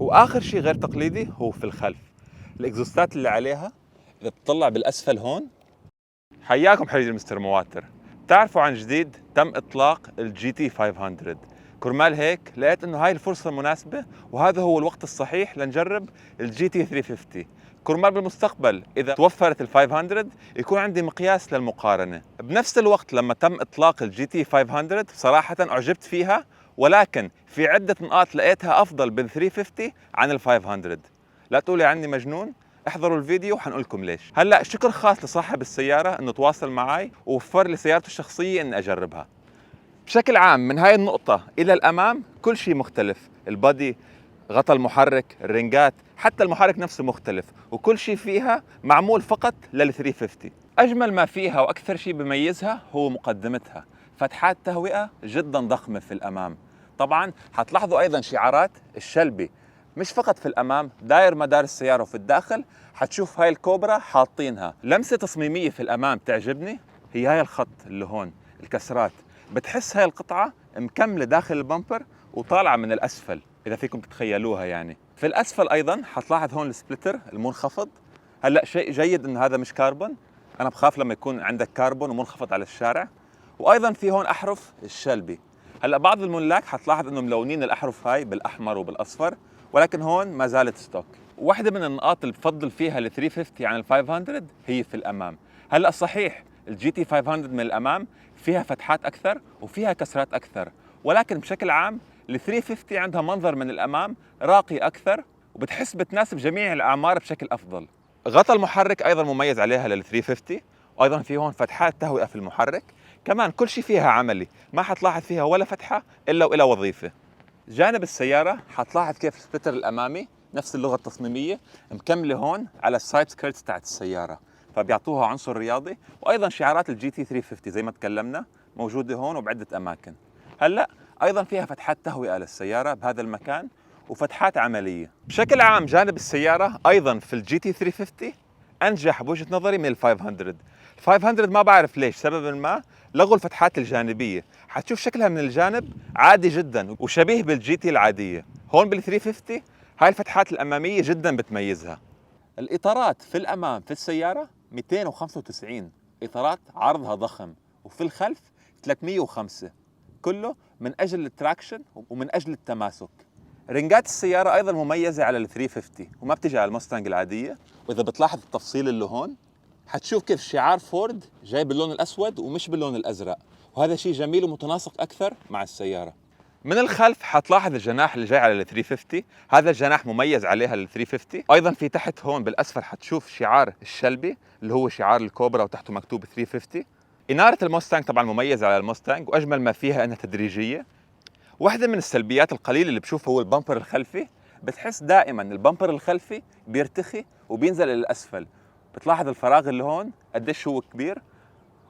واخر شيء غير تقليدي هو في الخلف الاكزوستات اللي عليها. اذا بتطلع بالاسفل هون، حياكم حبيبي مستر مواتر. بتعرفوا عن جديد تم اطلاق الجي تي 500. كرمال هيك لقيت انه هاي الفرصه المناسبه وهذا هو الوقت الصحيح لنجرب الجي تي 350. كرمال بالمستقبل اذا توفرت ال 500 يكون عندي مقياس للمقارنه. بنفس الوقت لما تم اطلاق الجي تي 500 صراحه اعجبت فيها، ولكن في عده نقاط لقيتها افضل بال 350 عن ال 500. لا تقولي عني مجنون، احضروا الفيديو وحنقول لكم ليش. هلا شكر خاص لصاحب السياره انه تواصل معي ووفر لي سيارته الشخصيه اني اجربها. بشكل عام من هاي النقطة إلى الأمام كل شيء مختلف، البادي، غطاء المحرك، الرنجات، حتى المحرك نفسه مختلف، وكل شيء فيها معمول فقط لل 350. أجمل ما فيها وأكثر شيء بيميزها هو مقدمتها، فتحات تهوئة جدا ضخمة في الأمام. طبعا حتلاحظوا أيضا شعارات الشلبي مش فقط في الأمام، داير مدار السيارة وفي الداخل حتشوف هاي الكوبرا حاطينها. لمسة تصميمية في الأمام تعجبني هي هاي الخط اللي هون، الكسرات. بتحس هاي القطعة مكملة داخل البمبر وطالعة من الأسفل، إذا فيكم تتخيلوها يعني. في الأسفل أيضا حتلاحظ هون السبلتر المنخفض. هلأ شيء جيد إنه هذا مش كربون، أنا بخاف لما يكون عندك كربون ومنخفض على الشارع. وأيضا في هون أحرف الشلبي. هلأ بعض الملاك حتلاحظ إنه ملونين الأحرف هاي بالأحمر وبالأصفر، ولكن هون ما زالت ستوك. واحدة من النقاط اللي بفضل فيها ال 350 عن ال 500 هي في الأمام. هلأ صحيح الجي تي 500 من الأمام فيها فتحات أكثر وفيها كسرات أكثر، ولكن بشكل عام ال 350 عندها منظر من الأمام راقي أكثر، وبتحس بتناسب جميع الأعمار بشكل أفضل. غطاء المحرك أيضا مميز عليها لل 350، وأيضا في هون فتحات تهوئة في المحرك. كمان كل شيء فيها عملي، ما حتلاحظ فيها ولا فتحة إلا وإلى وظيفة. جانب السيارة حتلاحظ كيف السبلتر الأمامي نفس اللغة التصميمية مكملة هون على السايد سكيرتس تاعت السيارة، فبيعطوها عنصر رياضي. وايضا شعارات الجي تي 350 زي ما تكلمنا موجوده هون وبعده اماكن. هلا ايضا فيها فتحات تهوئه للسياره بهذا المكان وفتحات عمليه. بشكل عام جانب السياره ايضا في الجي تي 350 انجح بوجهه نظري من ال 500. ال 500 ما بعرف ليش، سبب ما لغوا الفتحات الجانبيه، حتشوف شكلها من الجانب عادي جدا وشبيه بالجي تي العاديه. هون بال 350 هاي الفتحات الاماميه جدا بتميزها. الاطارات في الامام في السياره 295 اطارات عرضها ضخم، وفي الخلف 305، كله من اجل التراكشن ومن اجل التماسك. رنجات السياره ايضا مميزه على ال 350 وما بتجي على الموستانج العاديه. واذا بتلاحظ التفصيل اللي هون حتشوف كيف شعار فورد جاي باللون الاسود ومش باللون الازرق، وهذا شيء جميل ومتناسق اكثر مع السياره. من الخلف حتلاحظ الجناح اللي جاي على ال 350، هذا الجناح مميز عليها ال 350. ايضا في تحت هون بالاسفل حتشوف شعار الشلبي اللي هو شعار الكوبرا وتحته مكتوب 350. اناره الموستانج طبعا مميزه على الموستانج، واجمل ما فيها انها تدريجيه. واحده من السلبيات القليله اللي بشوفها هو البامبر الخلفي. بتحس دائما البامبر الخلفي بيرتخي وبينزل الى الاسفل، بتلاحظ الفراغ اللي هون قديش هو كبير،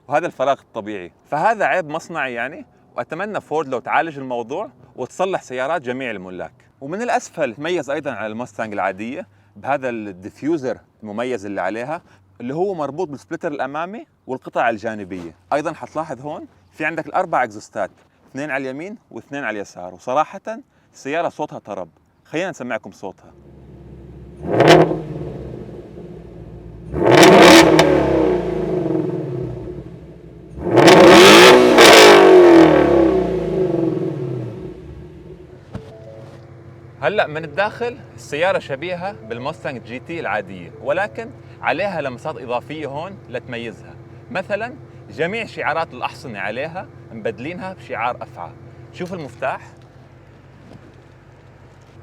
وهذا الفراغ الطبيعي، فهذا عيب مصنعي يعني. واتمنى فورد لو تعالج الموضوع وتصلح سيارات جميع الملاك. ومن الاسفل تميز ايضا على الموستانج العاديه بهذا الديفيوزر المميز اللي عليها، اللي هو مربوط بالسبلتر الامامي والقطع الجانبيه. ايضا حتلاحظ هون في عندك الاربع اكزوستات، اثنين على اليمين واثنين على اليسار، وصراحه السياره صوتها طرب. خلينا نسمعكم صوتها. هلا من الداخل السياره شبيهه بالموستانج جي تي العاديه، ولكن عليها لمسات اضافيه هون لتميزها. مثلا جميع شعارات الاحصنه عليها مبدلينها بشعار افعى. شوف المفتاح.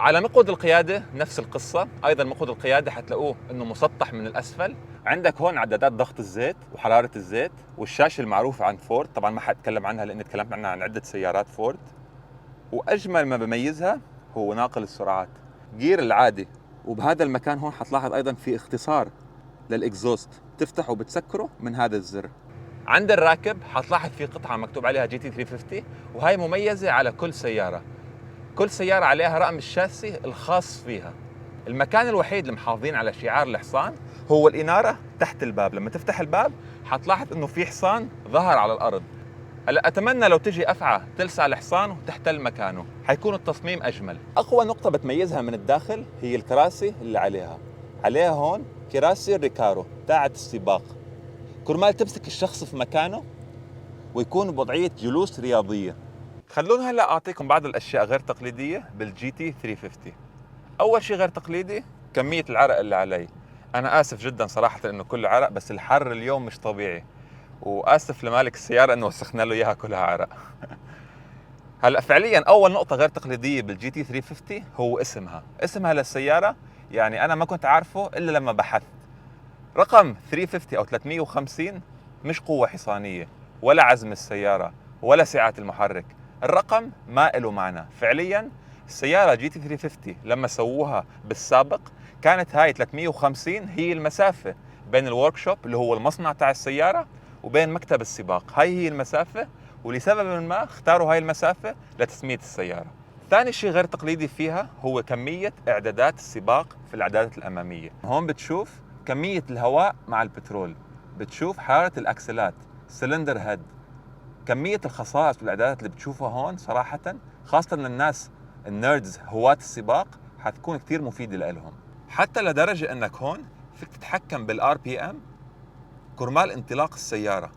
على مقود القياده نفس القصه، ايضا مقود القياده حتلاقوه انه مسطح من الاسفل. عندك هون عدادات ضغط الزيت وحراره الزيت، والشاشه المعروفه عن فورد، طبعا ما حاتكلم عنها لاني تكلمت عنها عن عده سيارات فورد. واجمل ما بميزها هو ناقل السرعات، جير العادي. وبهذا المكان هون حتلاحظ ايضا في اختصار للاكزوست، تفتح وبتسكره من هذا الزر. عند الراكب حتلاحظ في قطعه مكتوب عليها جي تي 350، وهي مميزه على كل سياره. كل سياره عليها رقم الشاسي الخاص فيها. المكان الوحيد اللي محافظين على شعار الحصان هو الاناره تحت الباب. لما تفتح الباب حتلاحظ انه في حصان ظهر على الارض. هلا اتمنى لو تجي افعى تلسع الحصان وتحتل مكانه، حيكون التصميم اجمل. اقوى نقطه بتميزها من الداخل هي الكراسي اللي عليها هون كراسي ريكارو تاعت السباق، كرمال تمسك الشخص في مكانه ويكون بوضعيه جلوس رياضيه. خلونا هلا اعطيكم بعض الاشياء غير تقليديه بالجي تي 350. اول شيء غير تقليدي كميه العرق اللي علي. انا اسف جدا صراحه انه كله عرق، بس الحر اليوم مش طبيعي، واسف لمالك السياره انه وسخنا له اياها كلها عرق. هلا فعليا اول نقطه غير تقليديه بالجي تي 350 هو اسمها للسياره، يعني انا ما كنت عارفه الا لما بحثت. رقم 350 او 350 مش قوه حصانيه ولا عزم السياره ولا سعه المحرك، الرقم ما له معنى. فعليا السياره جي تي 350 لما سووها بالسابق كانت هاي 350 هي المسافه بين الوركشوب اللي هو المصنع تاع السياره وبين مكتب السباق. هاي هي المسافه، ولسبب ما اختاروا هاي المسافه لتسميه السياره. ثاني شيء غير تقليدي فيها هو كميه اعدادات السباق في الاعدادات الاماميه. هون بتشوف كميه الهواء مع البترول، بتشوف حراره الاكسلات، سلندر هيد. كميه الخصائص والاعدادات اللي بتشوفها هون صراحه خاصه للناس النيردز هواة السباق حتكون كثير مفيده لهم، حتى لدرجه انك هون فيك تتحكم بالار بي ام كرمال انطلاق السياره.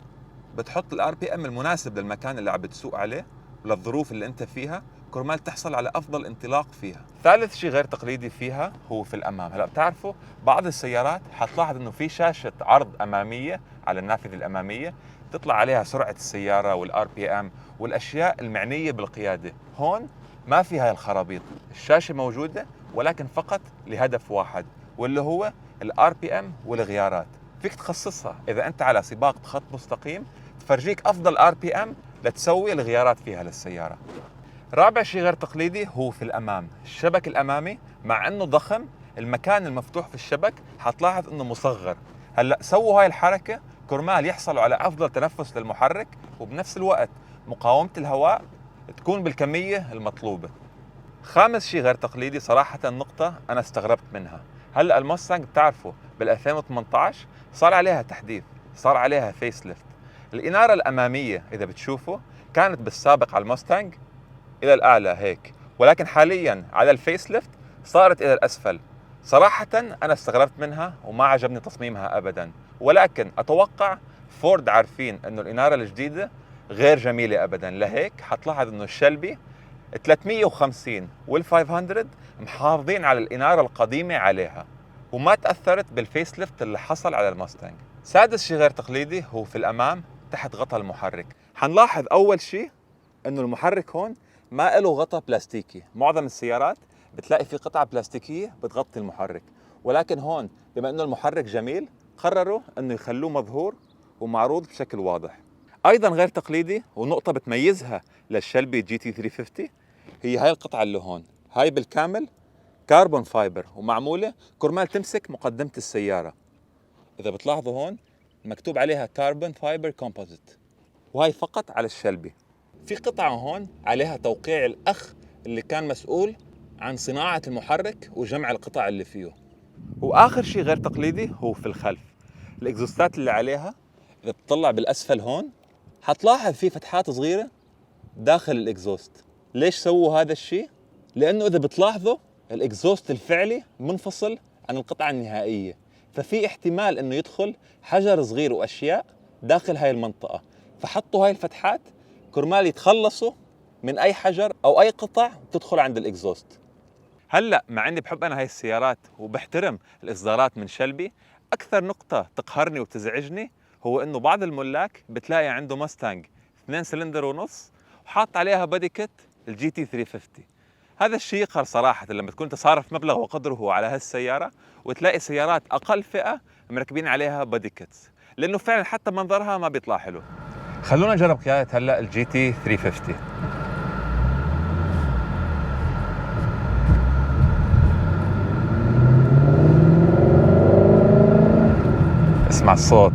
بتحط الار بي ام المناسب للمكان اللي عم بتسوق عليه وللظروف اللي انت فيها كرمال تحصل على افضل انطلاق فيها. ثالث شيء غير تقليدي فيها هو في الامام. هلا بتعرفوا بعض السيارات حتلاحظ انه في شاشه عرض اماميه على النافذه الاماميه تطلع عليها سرعه السياره والار بي ام والاشياء المعنيه بالقياده. هون ما في هاي الخرابيط، الشاشه موجوده ولكن فقط لهدف واحد، واللي هو الار بي ام والغيارات. فيك تخصصها اذا انت على سباق خط مستقيم تفرجيك افضل ار بي ام لتسوي الغيارات فيها للسياره. رابع شيء غير تقليدي هو في الامام، الشبك الامامي مع انه ضخم المكان المفتوح في الشبك حتلاحظ انه مصغر. هلا سووا هاي الحركه كرمال يحصلوا على افضل تنفس للمحرك وبنفس الوقت مقاومه الهواء تكون بالكميه المطلوبه. خامس شيء غير تقليدي صراحه نقطه انا استغربت منها. هلا الموستانج بتعرفوا بال 2018 صار عليها تحديث، صار عليها فيس ليفت. الاناره الاماميه اذا بتشوفوا كانت بالسابق على الموستانج الى الاعلى هيك، ولكن حاليا على الفيس ليفت صارت الى الاسفل. صراحه انا استغربت منها وما عجبني تصميمها ابدا، ولكن اتوقع فورد عارفين انه الاناره الجديده غير جميله ابدا، لهيك حتلاحظ انه الشلبي 350 وال500 محافظين على الاناره القديمه عليها وما تاثرت بالفيس ليفت اللي حصل على الموستانج. سادس شيء غير تقليدي هو في الامام تحت غطاء المحرك. حنلاحظ اول شيء انه المحرك هون ما له غطاء بلاستيكي. معظم السيارات بتلاقي في قطعه بلاستيكيه بتغطي المحرك، ولكن هون بما انه المحرك جميل قرروا انه يخلوه مظهور ومعروض بشكل واضح. ايضا غير تقليدي ونقطه بتميزها للشلبي جي تي 350 هي هاي القطعه اللي هون. هاي بالكامل كربون فايبر ومعموله كرمال تمسك مقدمه السياره. اذا بتلاحظوا هون مكتوب عليها كربون فايبر كومبوزيت، وهي فقط على الشلبي. في قطعه هون عليها توقيع الاخ اللي كان مسؤول عن صناعه المحرك وجمع القطع اللي فيه. واخر شيء غير تقليدي هو في الخلف، الاكزوستات اللي عليها اذا بتطلع بالاسفل هون حتلاحظ في فتحات صغيره داخل الاكزوست. ليش سووا هذا الشيء؟ لانه اذا بتلاحظوا الاكزوست الفعلي منفصل عن القطعه النهائيه، ففي احتمال انه يدخل حجر صغير واشياء داخل هاي المنطقه، فحطوا هاي الفتحات كرمال يتخلصوا من اي حجر او اي قطع تدخل عند الاكزوست. هلا مع اني بحب انا هاي السيارات وبحترم الاصدارات من شلبي، اكثر نقطه تقهرني وتزعجني هو انه بعض الملاك بتلاقي عنده ماستانج 2 سلندر ونص وحاط عليها بادي كيت الجي تي 350. هذا الشيء يقهر صراحه لما تكون تصارف مبلغ وقدره على هالسياره وتلاقي سيارات اقل فئه مركبين عليها بادي كيتس، لانه فعلا حتى منظرها ما بيطلع حلو. خلونا نجرب قياده هلا الجي تي 350. اسمع الصوت.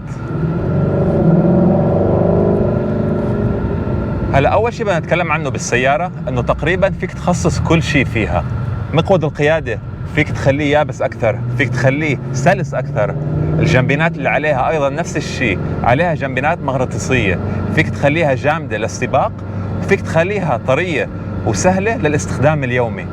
هلا اول شيء بدنا نتكلم عنه بالسياره انه تقريبا فيك تخصص كل شيء فيها. مقود القيادة فيك تخليه يابس أكثر، فيك تخليه سلس أكثر. الجنبينات اللي عليها أيضا نفس الشيء، عليها جنبينات مغناطيسية، فيك تخليها جامدة للسباق، وفيك تخليها طرية وسهلة للاستخدام اليومي.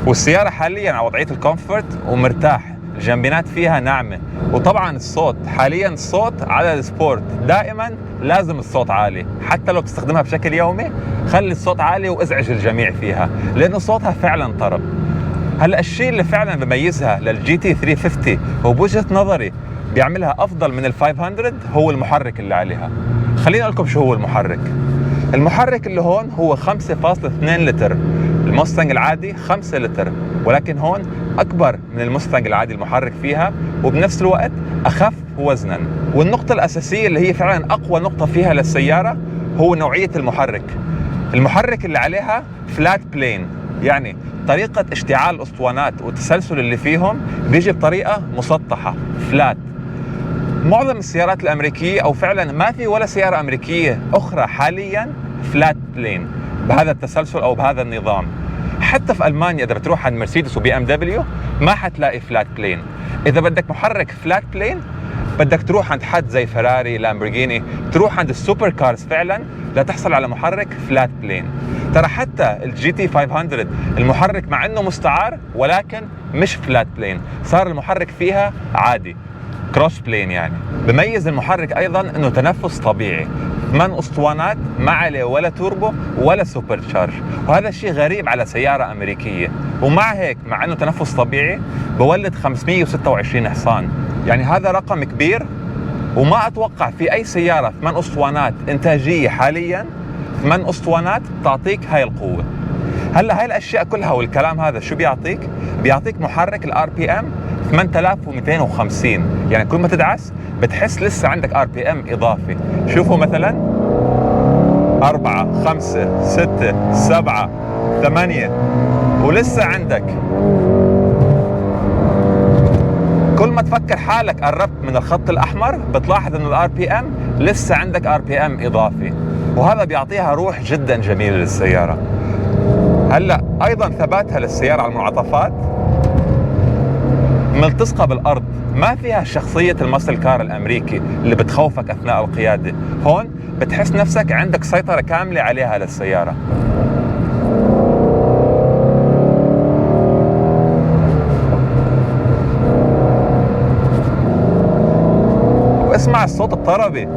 والسيارة حاليا على وضعية الكومفورت ومرتاح، الجنبينات فيها ناعمة. وطبعا الصوت، حاليا الصوت على السبورت دائما لازم الصوت عالي، حتى لو بتستخدمها بشكل يومي خلي الصوت عالي وازعج الجميع فيها، لأنه صوتها فعلا طرب. هلا الشيء اللي فعلا بميزها للجي تي 350 وبوجهة نظري بيعملها أفضل من ال 500 هو المحرك اللي عليها. خليني أقول لكم شو هو المحرك. المحرك اللي هون هو 5.2 لتر، الموستنج العادي 5 لتر، ولكن هون أكبر من الموستنج العادي المحرك فيها، وبنفس الوقت أخف وزنا. والنقطة الأساسية اللي هي فعلا أقوى نقطة فيها للسيارة هو نوعية المحرك. المحرك اللي عليها فلات بلين، يعني طريقة اشتعال الأسطوانات والتسلسل اللي فيهم بيجي بطريقة مسطحة فلات. معظم السيارات الأمريكية أو فعلا ما في ولا سيارة أمريكية أخرى حاليا فلات بلين بهذا التسلسل أو بهذا النظام. حتى في ألمانيا إذا بتروح عند مرسيدس وبي ام دبليو ما حتلاقي فلات بلين. إذا بدك محرك فلات بلين بدك تروح عند حد زي فراري، لامبورغيني، تروح عند السوبر كارز فعلا لتحصل على محرك فلات بلين. ترى حتى الجي تي 500 المحرك مع انه مستعار ولكن مش فلات بلين، صار المحرك فيها عادي كروس بلين. يعني بميز المحرك ايضا انه تنفس طبيعي، 8 اسطوانات ما عليه ولا توربو ولا سوبر تشارج، وهذا الشيء غريب على سيارة امريكية. ومع هيك مع انه تنفس طبيعي بولد 526 حصان، يعني هذا رقم كبير. وما اتوقع في اي سيارة 8 اسطوانات انتاجية حاليا 8 اسطوانات تعطيك هاي القوة. هلا هاي الاشياء كلها والكلام هذا شو بيعطيك؟ بيعطيك محرك الار بي ام 8250، يعني كل ما تدعس بتحس لسه عندك ار بي ام اضافي. شوفوا مثلا 4 5 6 7 8 ولسه عندك. كل ما تفكر حالك قربت من الخط الاحمر بتلاحظ انه الار بي ام لسه عندك ار بي ام اضافي، وهذا بيعطيها روح جدا جميلة للسيارة. هلا ايضا ثباتها للسيارة على المنعطفات ملتصقة بالارض، ما فيها شخصية المسل كار الامريكي اللي بتخوفك اثناء القيادة. هون بتحس نفسك عندك سيطرة كاملة عليها للسيارة. واسمع الصوت الطربي.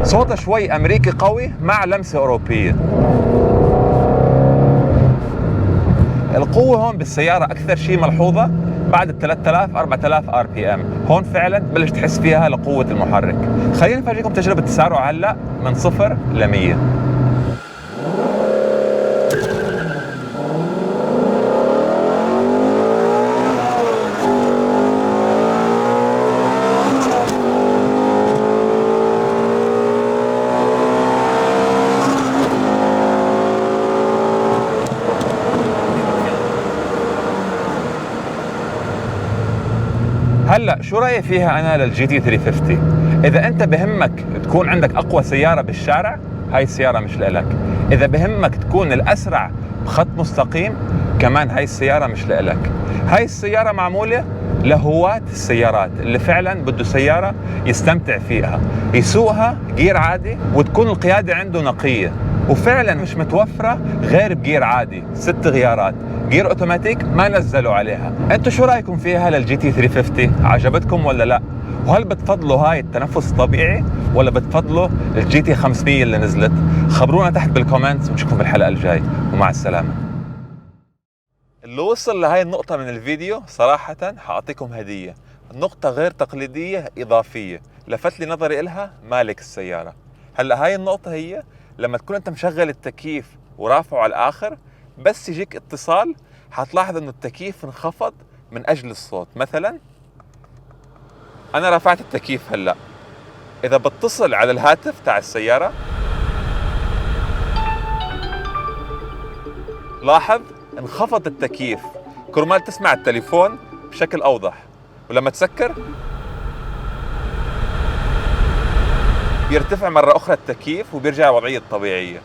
صوته شوي أمريكي قوي مع لمسة أوروبية. القوة هون بالسيارة أكثر شيء ملحوظة بعد ال 3000 4000 ار بي ام، هون فعلا بلش تحس فيها لقوة المحرك. خلينا نفرجيكم تجربة التسارع هلا من 0 ل 100. هلا شو رايي فيها انا للجي تي 350؟ اذا انت بهمك تكون عندك اقوى سياره بالشارع هاي السياره مش لإلك. اذا بهمك تكون الاسرع بخط مستقيم كمان هاي السياره مش لإلك. هاي السياره معموله لهواة السيارات اللي فعلا بده سياره يستمتع فيها، يسوقها جير عادي وتكون القياده عنده نقيه، وفعلا مش متوفره غير بجير عادي 6 غيارات. جير اوتوماتيك ما نزلوا عليها. انتوا شو رايكم فيها للجي تي 350؟ عجبتكم ولا لا؟ وهل بتفضلوا هاي التنفس الطبيعي ولا بتفضلوا الجي تي 500 اللي نزلت؟ خبرونا تحت بالكومنتس ونشوفكم بالحلقه الجاي ومع السلامه. اللي وصل لهاي النقطه من الفيديو صراحه حاعطيكم هديه، نقطه غير تقليديه اضافيه لفت لي نظري إلها مالك السياره. هلا هاي النقطه هي لما تكون انت مشغل التكييف ورافعه على الاخر، بس يجيك اتصال حتلاحظ انه التكييف انخفض من اجل الصوت. مثلا أنا رفعت التكييف هلأ، إذا بتصل على الهاتف تاع السيارة لاحظ انخفض التكييف كرمال تسمع التليفون بشكل أوضح، ولما تسكر بيرتفع مرة أخرى التكييف وبيرجع وضعية طبيعية.